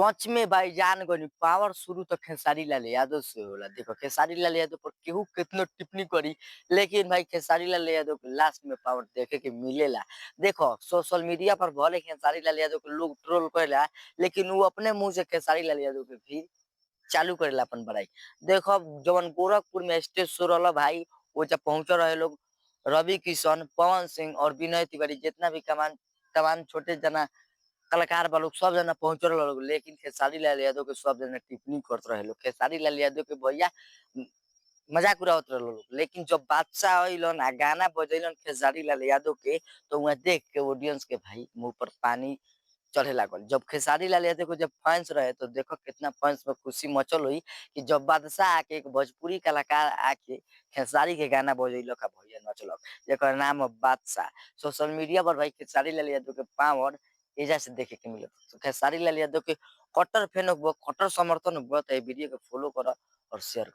सच में भाई जान गनी पावर शुरू तो खेसारी लाल यादव से होला। देखो खेसारी लाल यादव पर केहू कितनो टिप्पणी करी, लेकिन भाई खेसारी लाल यादव के लास्ट में पावर देखे के मिलेला। देखो सोशल मीडिया पर भले खेसारी लाल यादव के लोग ट्रोल करेला, लेकिन वो अपने मुंह से खेसारी लाल यादव के भी चालू करेला अपन बड़ाई। देखो जवन गोरखपुर में स्टेज शो रहला भाई, वो जब पहुंच रहे लोग रवि किशन, पवन सिंह और विनय तिवारी, जितना भी कमान तमाम छोटे जना कलाकार बा लोग सब जना पहुंच रहे लोग, लेकिन खेसारी लाल यादव के सब जना टिप्पणी करत रहे लोग। खेसारी लाल यादव के भैया म, मजाक उड़ावत रहे लोग, लेकिन जब बादशाह अइलन आ गाना बजैलन खेसारी लाल यादव के, तो वहाँ देख के ऑडियंस के भाई मुंह पर पानी चढ़े लागल। जब खेसारी लाल यादव को जब फैंस रहे तो देखो कितना फैंस में खुशी मचल हुई कि जब बादशाह आके एक भोजपुरी कलाकार आके खेसारी के गाना बजैलक आ भैया नचलक, जेकर नाम है बादशाह। सोशल मीडिया पर भाई खेसारी लाल यादव के पावर एजा से देखे के मिलत। तो खेसारी लाल यादव के कट्टर फैन हो, कट्टर समर्थन हो, तो ये वीडियो के फॉलो करो और शेयर